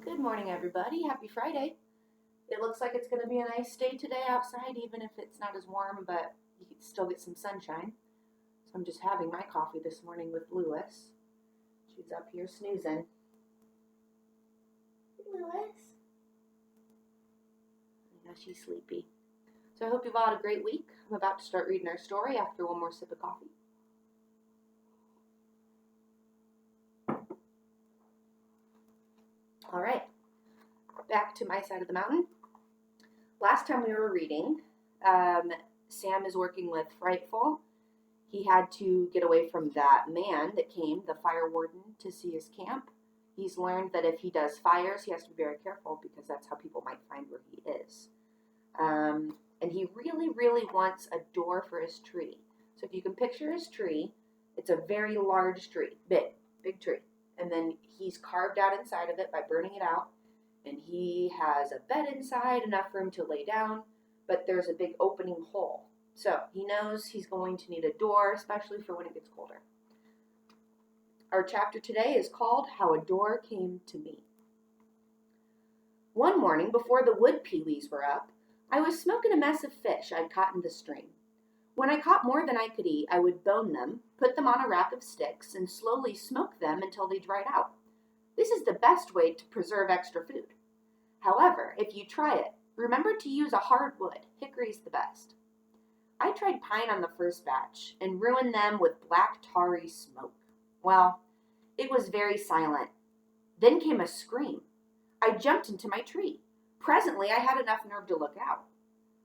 Good morning, everybody. Happy Friday. It looks like it's going to be a nice day today outside, even if it's not as warm, but you can still get some sunshine. So I'm just having my coffee this morning with Lewis. She's up here snoozing. Hey, Lewis. Yeah, she's sleepy. So I hope you've all had a great week. I'm about to start reading our story after one more sip of coffee. All right, back to my side of the mountain. Last time we were reading, Sam is working with Frightful. He had to get away from that man that came, the fire warden, to see his camp. He's learned that if he does fires, he has to be very careful because that's how people might find where he is. And he really, really wants a door for his tree. So if you can picture his tree, it's a very large tree, big tree. And then he's carved out inside of it by burning it out. And he has a bed inside, enough room to lay down, but there's a big opening hole. So he knows he's going to need a door, especially for when it gets colder. Our chapter today is called How a Door Came to Me. One morning, before the wood pewees were up, I was smoking a mess of fish I'd caught in the stream. When I caught more than I could eat, I would bone them, put them on a rack of sticks, and slowly smoke them until they dried out. This is the best way to preserve extra food. However, if you try it, remember to use a hard wood. Hickory's the best. I tried pine on the first batch and ruined them with black tarry smoke. Well, it was very silent. Then came a scream. I jumped into my tree. Presently, I had enough nerve to look out.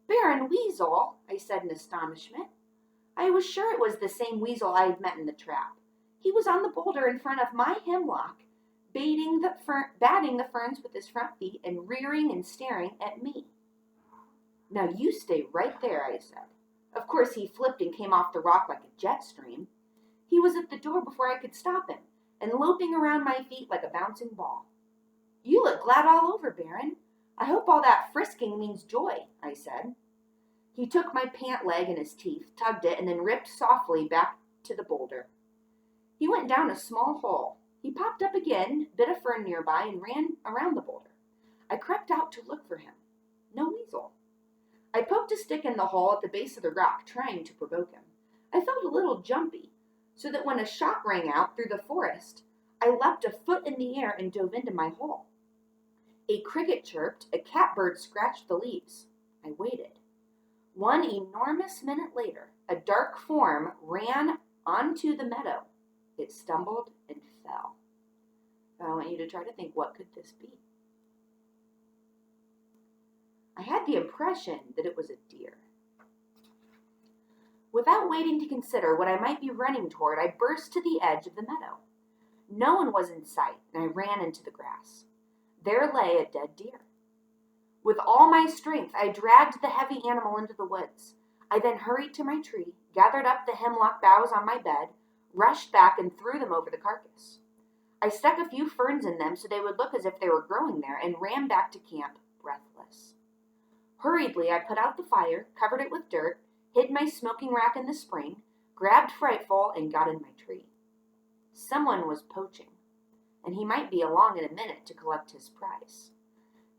"Baron Weasel," I said in astonishment. I was sure it was the same weasel I had met in the trap. He was on the boulder in front of my hemlock, batting the ferns with his front feet and rearing and staring at me. "Now you stay right there," I said. Of course, he flipped and came off the rock like a jet stream. He was at the door before I could stop him, and loping around my feet like a bouncing ball. "You look glad all over, Baron. I hope all that frisking means joy," I said. He took my pant leg in his teeth, tugged it, and then ripped softly back to the boulder. He went down a small hole. He popped up again, bit a fern nearby, and ran around the boulder. I crept out to look for him. No weasel. I poked a stick in the hole at the base of the rock, trying to provoke him. I felt a little jumpy, so that when a shot rang out through the forest, I leapt a foot in the air and dove into my hole. A cricket chirped, a catbird scratched the leaves. I waited. One enormous minute later, a dark form ran onto the meadow. It stumbled and fell. I want you to try to think, what could this be? I had the impression that it was a deer. Without waiting to consider what I might be running toward, I burst to the edge of the meadow. No one was in sight, and I ran into the grass. There lay a dead deer. With all my strength, I dragged the heavy animal into the woods. I then hurried to my tree, gathered up the hemlock boughs on my bed, rushed back and threw them over the carcass. I stuck a few ferns in them so they would look as if they were growing there, and ran back to camp, breathless. Hurriedly, I put out the fire, covered it with dirt, hid my smoking rack in the spring, grabbed Frightful, and got in my tree. Someone was poaching, and he might be along in a minute to collect his prize.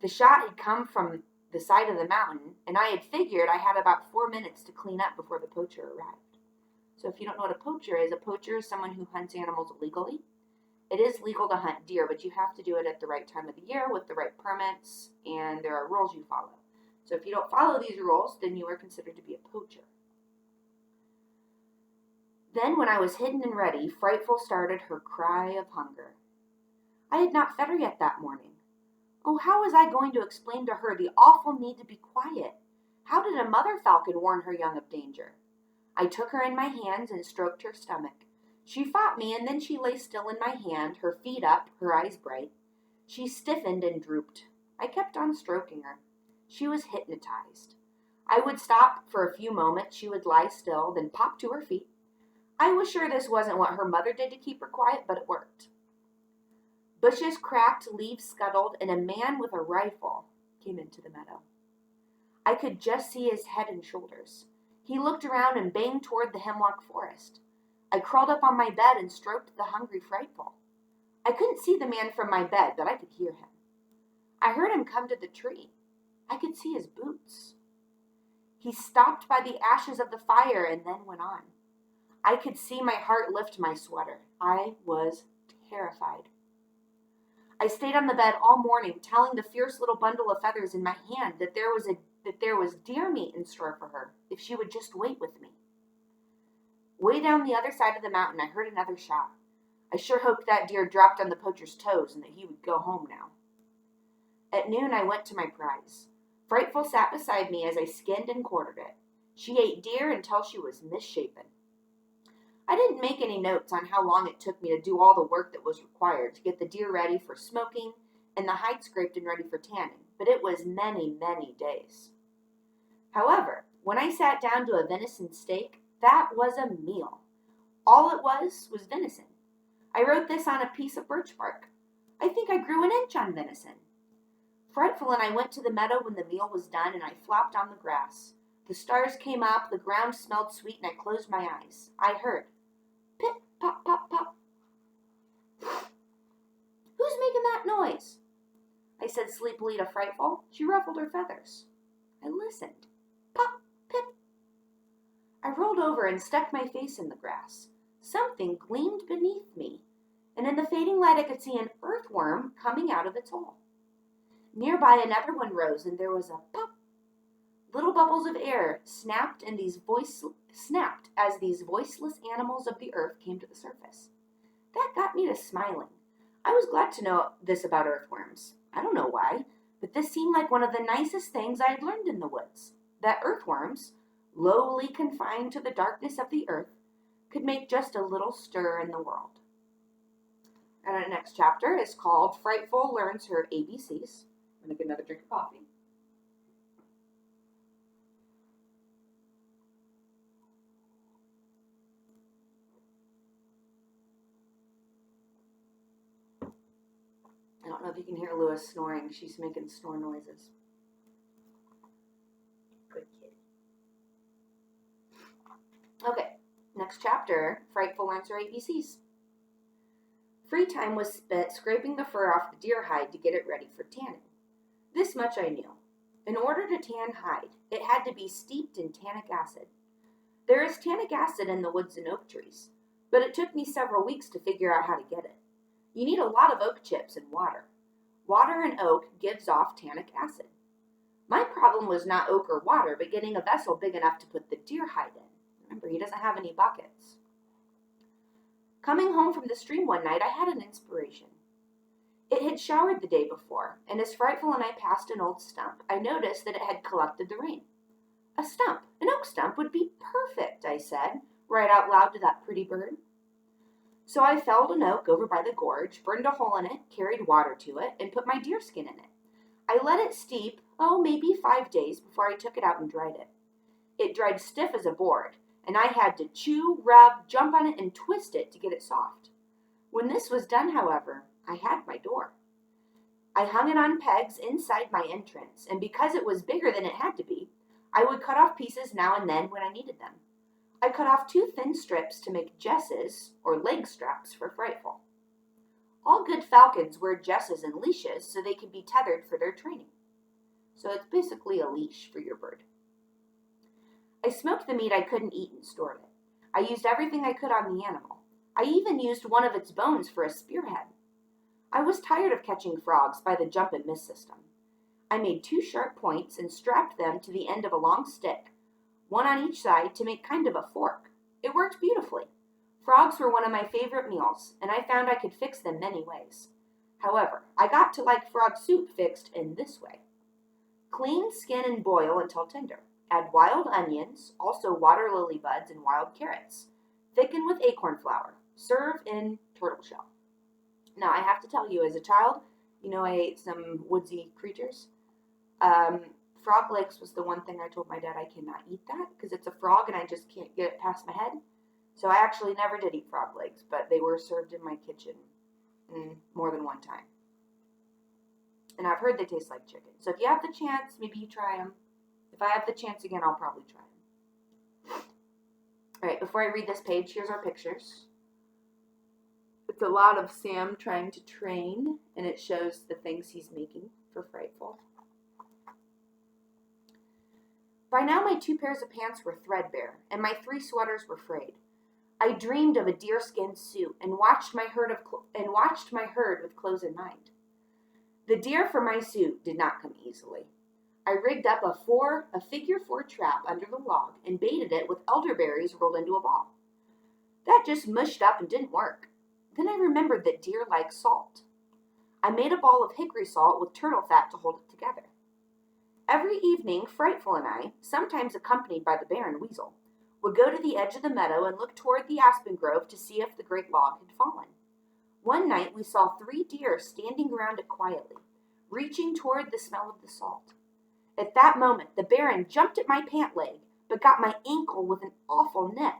The shot had come from the side of the mountain, and I had figured I had about 4 minutes to clean up before the poacher arrived. So if you don't know what a poacher is someone who hunts animals illegally. It is legal to hunt deer, but you have to do it at the right time of the year with the right permits, and there are rules you follow. So if you don't follow these rules, then you are considered to be a poacher. Then, when I was hidden and ready, Frightful started her cry of hunger. I had not fed her yet that morning. Oh, how was I going to explain to her the awful need to be quiet? How did a mother falcon warn her young of danger? I took her in my hands and stroked her stomach. She fought me, and then she lay still in my hand, her feet up, her eyes bright. She stiffened and drooped. I kept on stroking her. She was hypnotized. I would stop for a few moments, she would lie still, then pop to her feet. I was sure this wasn't what her mother did to keep her quiet, but it worked. Bushes cracked, leaves scuttled, and a man with a rifle came into the meadow. I could just see his head and shoulders. He looked around and banged toward the hemlock forest. I crawled up on my bed and stroked the hungry Frightful. I couldn't see the man from my bed, but I could hear him. I heard him come to the tree. I could see his boots. He stopped by the ashes of the fire and then went on. I could see my heart lift my sweater. I was terrified. I stayed on the bed all morning, telling the fierce little bundle of feathers in my hand that there was deer meat in store for her if she would just wait with me. Way down the other side of the mountain, I heard another shot. I sure hoped that deer dropped on the poacher's toes and that he would go home now. At noon, I went to my prize. Frightful sat beside me as I skinned and quartered it. She ate deer until she was misshapen. I didn't make any notes on how long it took me to do all the work that was required to get the deer ready for smoking and the hide scraped and ready for tanning, but it was many, many days. However, when I sat down to a venison steak, that was a meal. All it was venison. I wrote this on a piece of birch bark. I think I grew an inch on venison. Frightful and I went to the meadow when the meal was done, and I flopped on the grass. The stars came up, the ground smelled sweet, and I closed my eyes. I heard, pip, pop, pop, pop. Who's making that noise? I said sleepily to Frightful. She ruffled her feathers. I listened. Pop, pip. I rolled over and stuck my face in the grass. Something gleamed beneath me, and in the fading light I could see an earthworm coming out of its hole. Nearby another one rose, and there was a pop. Little bubbles of air snapped as these voiceless animals of the earth came to the surface. That got me to smiling. I was glad to know this about earthworms. I don't know why, but this seemed like one of the nicest things I had learned in the woods. That earthworms, lowly confined to the darkness of the earth, could make just a little stir in the world. And our next chapter is called Frightful Learns Her ABCs. I'm going to get another drink of coffee. I don't know if you can hear Lewis snoring. She's making snore noises. Good kid. Okay, next chapter, Frightful Learns Her ABCs. Free time was spent scraping the fur off the deer hide to get it ready for tanning. This much I knew. In order to tan hide, it had to be steeped in tannic acid. There is tannic acid in the woods and oak trees, but it took me several weeks to figure out how to get it. You need a lot of oak chips and water. Water and oak gives off tannic acid. My problem was not oak or water, but getting a vessel big enough to put the deer hide in. Remember, he doesn't have any buckets. Coming home from the stream one night, I had an inspiration. It had showered the day before, and as Frightful and I passed an old stump, I noticed that it had collected the rain. A stump, an oak stump, would be perfect, I said, right out loud to that pretty bird. So I felled an oak over by the gorge, burned a hole in it, carried water to it, and put my deerskin in it. I let it steep, maybe 5 days before I took it out and dried it. It dried stiff as a board, and I had to chew, rub, jump on it, and twist it to get it soft. When this was done, however, I had my door. I hung it on pegs inside my entrance, and because it was bigger than it had to be, I would cut off pieces now and then when I needed them. I cut off 2 thin strips to make jesses, or leg straps, for Frightful. All good falcons wear jesses and leashes so they can be tethered for their training. So it's basically a leash for your bird. I smoked the meat I couldn't eat and stored it. I used everything I could on the animal. I even used one of its bones for a spearhead. I was tired of catching frogs by the jump and miss system. I made 2 sharp points and strapped them to the end of a long stick, one on each side to make kind of a fork. It worked beautifully. Frogs were one of my favorite meals, and I found I could fix them many ways. However, I got to like frog soup fixed in this way. Clean, skin, and boil until tender. Add wild onions, also water lily buds and wild carrots. Thicken with acorn flour. Serve in turtle shell. Now, I have to tell you, as a child, I ate some woodsy creatures. Frog legs was the one thing I told my dad I cannot eat that because it's a frog and I just can't get it past my head. So I actually never did eat frog legs, but they were served in my kitchen more than one time. And I've heard they taste like chicken. So if you have the chance, maybe you try them. If I have the chance again, I'll probably try them. All right, before I read this page, here's our pictures. It's a lot of Sam trying to train, and it shows the things he's making for Friday. By now my 2 pairs of pants were threadbare, and my 3 sweaters were frayed. I dreamed of a deerskin suit and watched my herd with clothes in mind. The deer for my suit did not come easily. I rigged up a figure-4 trap under the log and baited it with elderberries rolled into a ball. That just mushed up and didn't work. Then I remembered that deer like salt. I made a ball of hickory salt with turtle fat to hold it together. Every evening, Frightful and I, sometimes accompanied by the bear and weasel, would go to the edge of the meadow and look toward the aspen grove to see if the great log had fallen. One night we saw 3 deer standing around it quietly, reaching toward the smell of the salt. At that moment, the baron jumped at my pant leg, but got my ankle with an awful nip.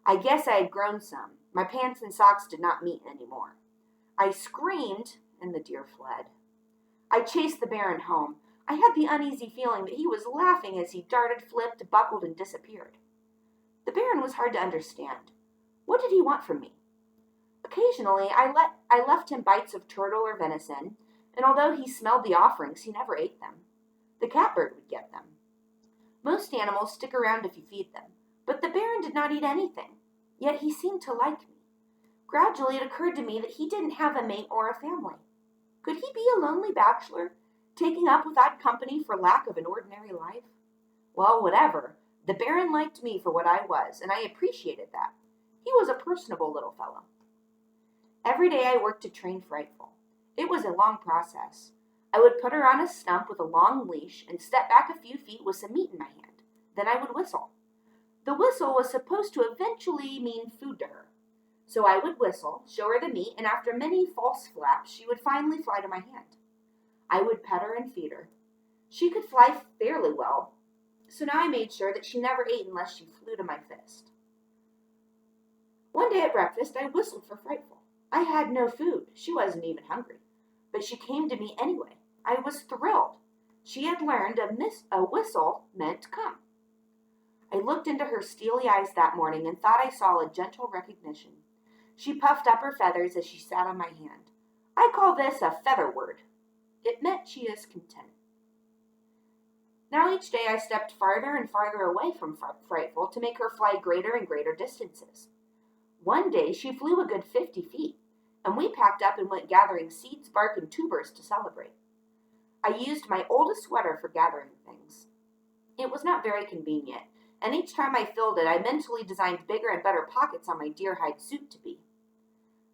I guess I had grown some. My pants and socks did not meet anymore. I screamed, and the deer fled. I chased the baron home. I had the uneasy feeling that he was laughing as he darted, flipped, buckled, and disappeared. The baron was hard to understand. What did he want from me? Occasionally, I left him bites of turtle or venison, and although he smelled the offerings, he never ate them. The catbird would get them. Most animals stick around if you feed them, but the baron did not eat anything, yet he seemed to like me. Gradually, it occurred to me that he didn't have a mate or a family. Could he be a lonely bachelor, taking up without company for lack of an ordinary life? Well, whatever. The baron liked me for what I was, and I appreciated that. He was a personable little fellow. Every day I worked to train Frightful. It was a long process. I would put her on a stump with a long leash and step back a few feet with some meat in my hand. Then I would whistle. The whistle was supposed to eventually mean food to her. So I would whistle, show her the meat, and after many false flaps, she would finally fly to my hand. I would pet her and feed her. She could fly fairly well, so now I made sure that she never ate unless she flew to my fist. One day at breakfast, I whistled for Frightful. I had no food. She wasn't even hungry. But she came to me anyway. I was thrilled. She had learned a whistle meant come. I looked into her steely eyes that morning and thought I saw a gentle recognition. She puffed up her feathers as she sat on my hand. I call this a feather word. It meant she is content. Now each day I stepped farther and farther away from Frightful to make her fly greater and greater distances. One day she flew a good 50 feet, and we packed up and went gathering seeds, bark, and tubers to celebrate. I used my oldest sweater for gathering things. It was not very convenient, and each time I filled it, I mentally designed bigger and better pockets on my deer hide suit to be.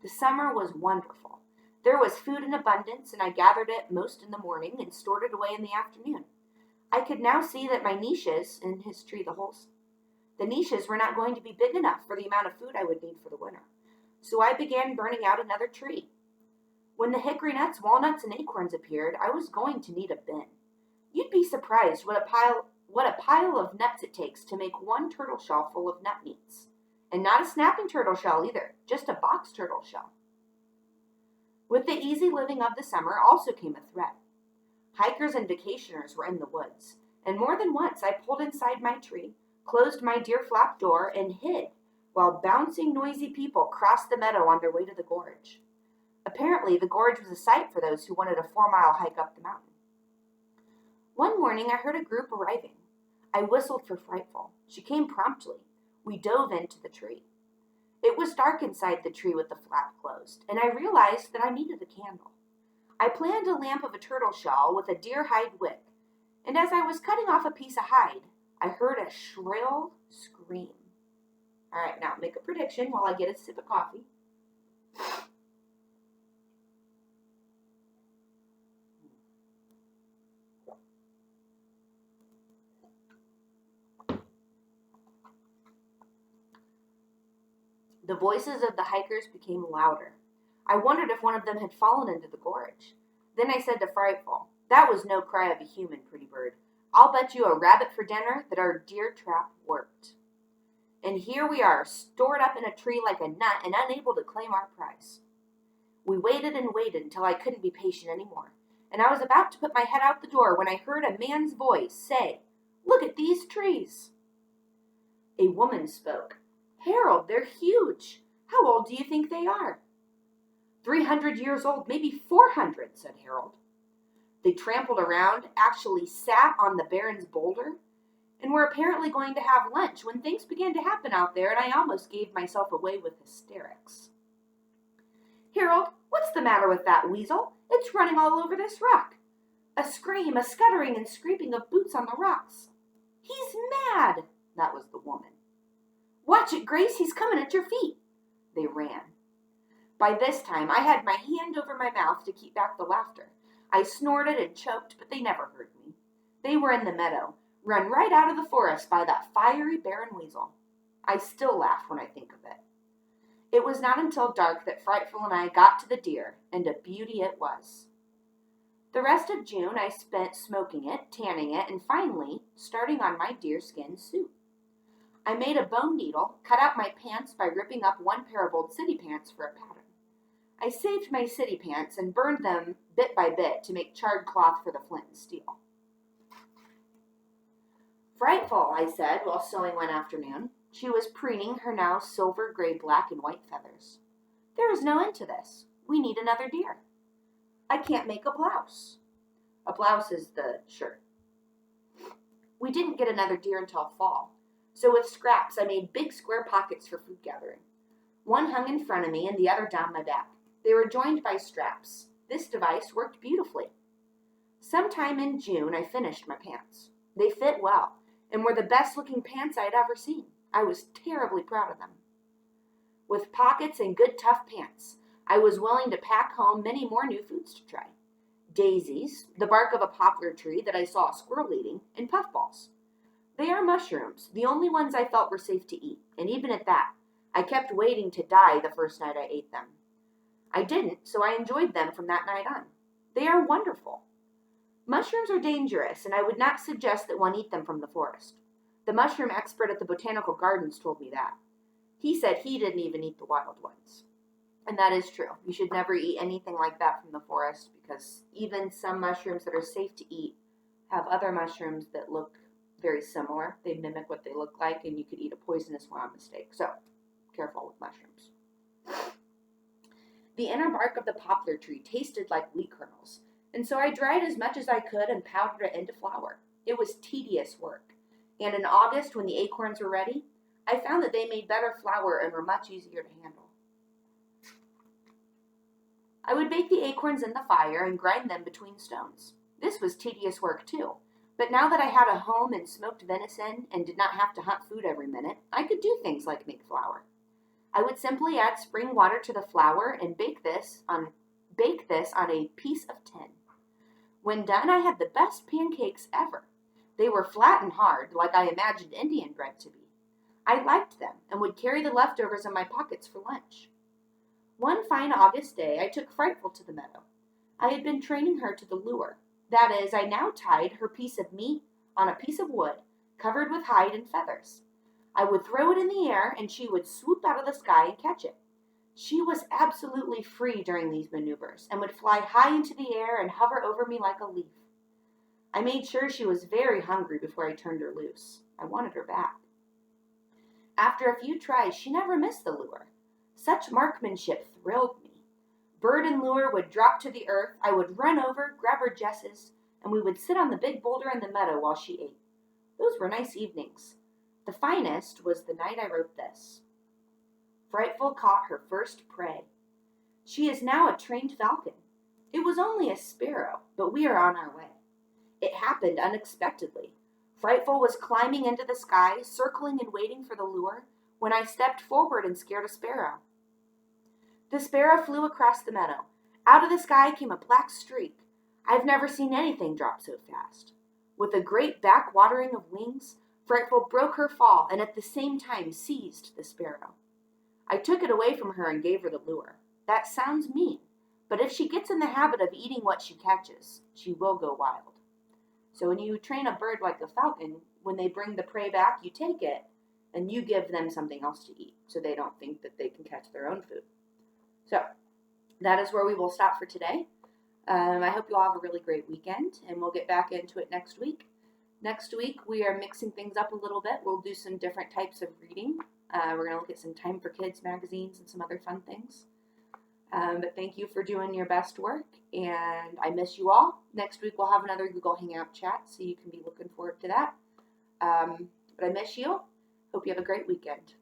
The summer was wonderful. There was food in abundance, and I gathered it most in the morning and stored it away in the afternoon. I could now see that my niches in his tree, the niches were not going to be big enough for the amount of food I would need for the winter. So I began burning out another tree. When the hickory nuts, walnuts, and acorns appeared, I was going to need a bin. You'd be surprised what a pile of nuts it takes to make one turtle shell full of nut meats. And not a snapping turtle shell either, just a box turtle shell. With the easy living of the summer also came a threat. Hikers and vacationers were in the woods, and more than once I pulled inside my tree, closed my deer flap door, and hid while bouncing, noisy people crossed the meadow on their way to the gorge. Apparently, the gorge was a sight for those who wanted a 4-mile hike up the mountain. One morning, I heard a group arriving. I whistled for Frightful. She came promptly. We dove into the tree. It was dark inside the tree with the flap closed, and I realized that I needed a candle. I planned a lamp of a turtle shell with a deer hide wick, and as I was cutting off a piece of hide, I heard a shrill scream. All right, now make a prediction while I get a sip of coffee. The voices of the hikers became louder. I wondered if one of them had fallen into the gorge. Then I said to Frightful, "That was no cry of a human, pretty bird. I'll bet you a rabbit for dinner that our deer trap worked." And here we are, stored up in a tree like a nut and unable to claim our prize. We waited and waited until I couldn't be patient anymore, and I was about to put my head out the door when I heard a man's voice say, "Look at these trees." A woman spoke. "Harold, they're huge. How old do you think they are?" 300 years old, maybe 400, said Harold. They trampled around, actually sat on the Baron's boulder, and were apparently going to have lunch when things began to happen out there, and I almost gave myself away with hysterics. "Harold, what's the matter with that weasel? It's running all over this rock." A scream, a scuttering and scraping of boots on the rocks. "He's mad!" That was the woman. "Watch it, Grace, he's coming at your feet." They ran. By this time, I had my hand over my mouth to keep back the laughter. I snorted and choked, but they never heard me. They were in the meadow, run right out of the forest by that fiery barren weasel. I still laugh when I think of it. It was not until dark that Frightful and I got to the deer, and a beauty it was. The rest of June I spent smoking it, tanning it, and finally starting on my deerskin suit. I made a bone needle, cut out my pants by ripping up one pair of old city pants for a pattern. I saved my city pants and burned them bit by bit to make charred cloth for the flint and steel. "Frightful," I said while sewing one afternoon. She was preening her now silver, gray, black, and white feathers. "There is no end to this. We need another deer. I can't make a blouse." A blouse is the shirt. We didn't get another deer until fall, so with scraps I made big square pockets for food gathering. One hung in front of me and the other down my back. They were joined by straps. This device worked beautifully. Sometime in June I finished my pants. They fit well and were the best looking pants I had ever seen. I was terribly proud of them. With pockets and good tough pants, I was willing to pack home many more new foods to try. Daisies, the bark of a poplar tree that I saw a squirrel eating, and puffballs. They are mushrooms, the only ones I felt were safe to eat, and even at that, I kept waiting to die the first night I ate them. I didn't, so I enjoyed them from that night on. They are wonderful. Mushrooms are dangerous, and I would not suggest that one eat them from the forest. The mushroom expert at the botanical gardens told me that. He said he didn't even eat the wild ones. And that is true. You should never eat anything like that from the forest, because even some mushrooms that are safe to eat have other mushrooms that look very similar. They mimic what they look like, and you could eat a poisonous one on mistake. So, careful with mushrooms. The inner bark of the poplar tree tasted like wheat kernels, and so I dried as much as I could and powdered it into flour. It was tedious work, and in August, when the acorns were ready, I found that they made better flour and were much easier to handle. I would bake the acorns in the fire and grind them between stones. This was tedious work too, but now that I had a home and smoked venison and did not have to hunt food every minute, I could do things like make flour. I would simply add spring water to the flour and bake this on a piece of tin. When done, I had the best pancakes ever. They were flat and hard, like I imagined Indian bread to be. I liked them and would carry the leftovers in my pockets for lunch. One fine August day, I took Frightful to the meadow. I had been training her to the lure. That is, I now tied her piece of meat on a piece of wood covered with hide and feathers. I would throw it in the air, and she would swoop out of the sky and catch it. She was absolutely free during these maneuvers and would fly high into the air and hover over me like a leaf. I made sure she was very hungry before I turned her loose. I wanted her back. After a few tries, she never missed the lure. Such marksmanship thrilled me. Bird and lure would drop to the earth. I would run over, grab her jesses, and we would sit on the big boulder in the meadow while she ate. Those were nice evenings. The finest was the night I wrote this. Frightful caught her first prey. She is now a trained falcon. It was only a sparrow, but we are on our way. It happened unexpectedly. Frightful was climbing into the sky, circling and waiting for the lure, when I stepped forward and scared a sparrow. The sparrow flew across the meadow. Out of the sky came a black streak. I've never seen anything drop so fast. With a great back-watering of wings, Frightful broke her fall and at the same time seized the sparrow. I took it away from her and gave her the lure. That sounds mean, but if she gets in the habit of eating what she catches, she will go wild. So when you train a bird like a falcon, when they bring the prey back, you take it and you give them something else to eat so they don't think that they can catch their own food. So that is where we will stop for today. I hope you all have a really great weekend, and we'll get back into it next week. Next week, we are mixing things up a little bit. We'll do some different types of reading. We're going to look at some Time for Kids magazines and some other fun things. But thank you for doing your best work, and I miss you all. Next week, we'll have another Google Hangout chat, so you can be looking forward to that. But I miss you. Hope you have a great weekend.